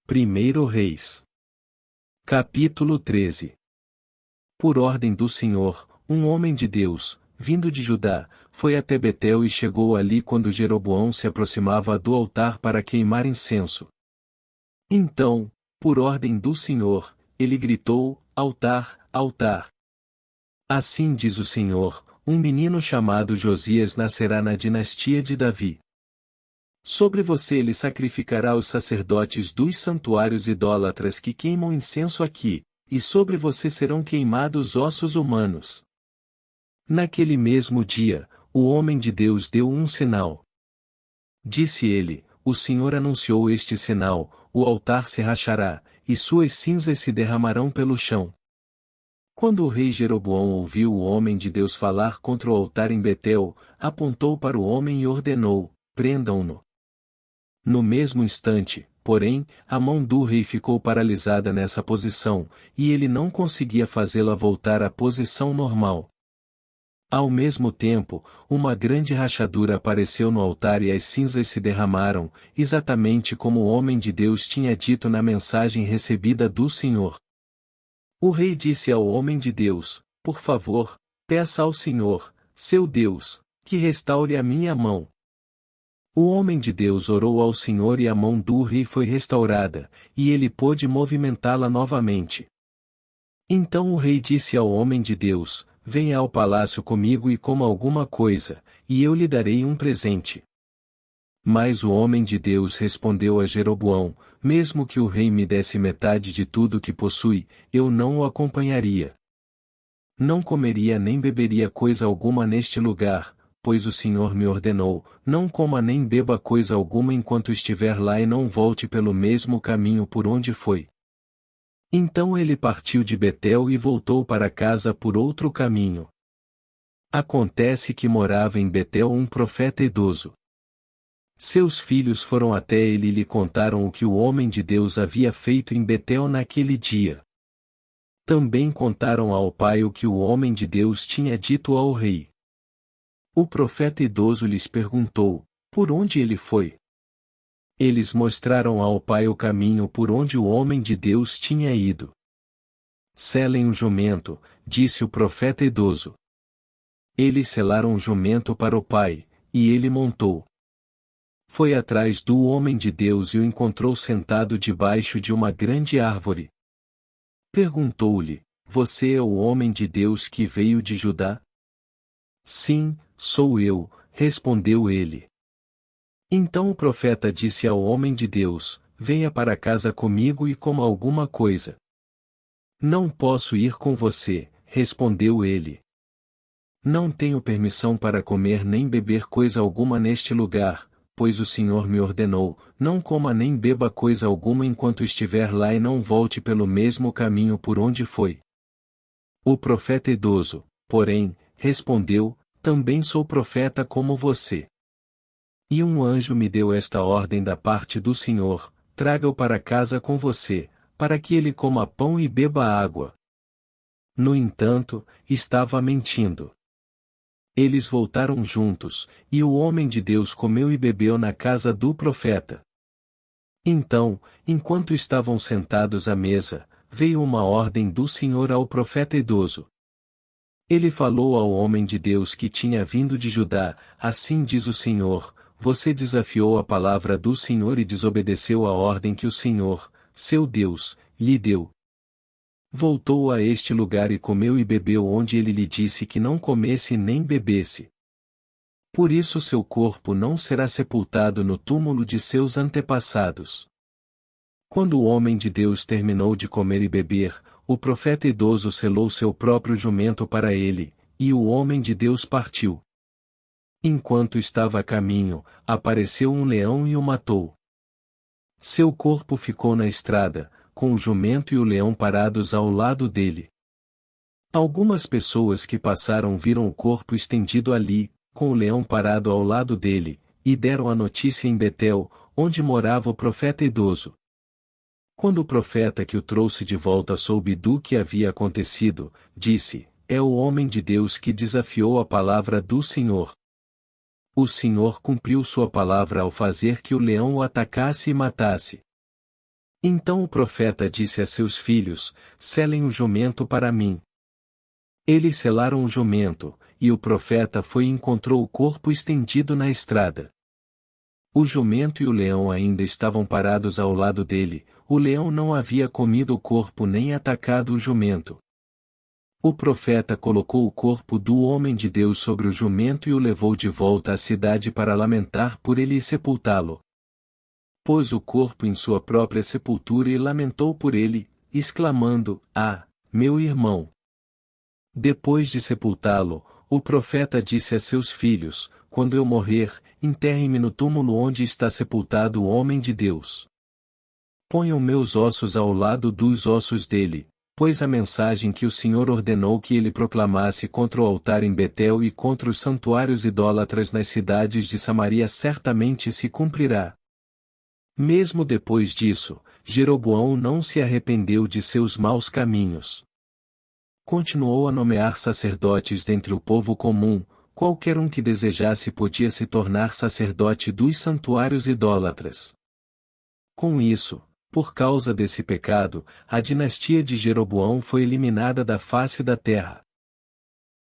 1 Reis. Capítulo 13. Por ordem do Senhor, um homem de Deus, vindo de Judá, foi até Betel e chegou ali quando Jeroboão se aproximava do altar para queimar incenso. Então, por ordem do Senhor, ele gritou: altar, altar. Assim diz o Senhor, um menino chamado Josias nascerá na dinastia de Davi. Sobre você ele sacrificará os sacerdotes dos santuários idólatras que queimam incenso aqui, e sobre você serão queimados ossos humanos. Naquele mesmo dia, o homem de Deus deu um sinal. Disse ele: o Senhor anunciou este sinal, o altar se rachará, e suas cinzas se derramarão pelo chão. Quando o rei Jeroboão ouviu o homem de Deus falar contra o altar em Betel, apontou para o homem e ordenou: prendam-no. No mesmo instante, porém, a mão do rei ficou paralisada nessa posição, e ele não conseguia fazê-la voltar à posição normal. Ao mesmo tempo, uma grande rachadura apareceu no altar e as cinzas se derramaram, exatamente como o homem de Deus tinha dito na mensagem recebida do Senhor. O rei disse ao homem de Deus: por favor, peça ao Senhor, seu Deus, que restaure a minha mão. O homem de Deus orou ao Senhor e a mão do rei foi restaurada, e ele pôde movimentá-la novamente. Então o rei disse ao homem de Deus: venha ao palácio comigo e coma alguma coisa, e eu lhe darei um presente. Mas o homem de Deus respondeu a Jeroboão: mesmo que o rei me desse metade de tudo que possui, eu não o acompanharia. Não comeria nem beberia coisa alguma neste lugar, pois o Senhor me ordenou: não coma nem beba coisa alguma enquanto estiver lá e não volte pelo mesmo caminho por onde foi. Então ele partiu de Betel e voltou para casa por outro caminho. Acontece que morava em Betel um profeta idoso. Seus filhos foram até ele e lhe contaram o que o homem de Deus havia feito em Betel naquele dia. Também contaram ao pai o que o homem de Deus tinha dito ao rei. O profeta idoso lhes perguntou: por onde ele foi? Eles mostraram ao pai o caminho por onde o homem de Deus tinha ido. Selem o jumento, disse o profeta idoso. Eles selaram o jumento para o pai, e ele montou. Foi atrás do homem de Deus e o encontrou sentado debaixo de uma grande árvore. Perguntou-lhe: você é o homem de Deus que veio de Judá? Sim, sou eu, respondeu ele. Então o profeta disse ao homem de Deus: venha para casa comigo e coma alguma coisa. Não posso ir com você, respondeu ele. Não tenho permissão para comer nem beber coisa alguma neste lugar, pois o Senhor me ordenou: não coma nem beba coisa alguma enquanto estiver lá e não volte pelo mesmo caminho por onde foi. O profeta idoso, porém, respondeu: também sou profeta como você. E um anjo me deu esta ordem da parte do Senhor: traga-o para casa com você, para que ele coma pão e beba água. No entanto, estava mentindo. Eles voltaram juntos, e o homem de Deus comeu e bebeu na casa do profeta. Então, enquanto estavam sentados à mesa, veio uma ordem do Senhor ao profeta idoso. Ele falou ao homem de Deus que tinha vindo de Judá: assim diz o Senhor, você desafiou a palavra do Senhor e desobedeceu a ordem que o Senhor, seu Deus, lhe deu. Voltou a este lugar e comeu e bebeu onde ele lhe disse que não comesse nem bebesse. Por isso seu corpo não será sepultado no túmulo de seus antepassados. Quando o homem de Deus terminou de comer e beber, o profeta idoso selou seu próprio jumento para ele, e o homem de Deus partiu. Enquanto estava a caminho, apareceu um leão e o matou. Seu corpo ficou na estrada, com o jumento e o leão parados ao lado dele. Algumas pessoas que passaram viram o corpo estendido ali, com o leão parado ao lado dele, e deram a notícia em Betel, onde morava o profeta idoso. Quando o profeta que o trouxe de volta soube do que havia acontecido, disse: é o homem de Deus que desafiou a palavra do Senhor. O Senhor cumpriu sua palavra ao fazer que o leão o atacasse e matasse. Então o profeta disse a seus filhos: selem o jumento para mim. Eles selaram o jumento, e o profeta foi e encontrou o corpo estendido na estrada. O jumento e o leão ainda estavam parados ao lado dele, o leão não havia comido o corpo nem atacado o jumento. O profeta colocou o corpo do homem de Deus sobre o jumento e o levou de volta à cidade para lamentar por ele e sepultá-lo. Pôs o corpo em sua própria sepultura e lamentou por ele, exclamando: Ah, meu irmão! Depois de sepultá-lo, o profeta disse a seus filhos: quando eu morrer, enterrem-me no túmulo onde está sepultado o homem de Deus. Ponham meus ossos ao lado dos ossos dele, pois a mensagem que o Senhor ordenou que ele proclamasse contra o altar em Betel e contra os santuários idólatras nas cidades de Samaria certamente se cumprirá. Mesmo depois disso, Jeroboão não se arrependeu de seus maus caminhos. Continuou a nomear sacerdotes dentre o povo comum, qualquer um que desejasse podia se tornar sacerdote dos santuários idólatras. Com isso, por causa desse pecado, a dinastia de Jeroboão foi eliminada da face da terra.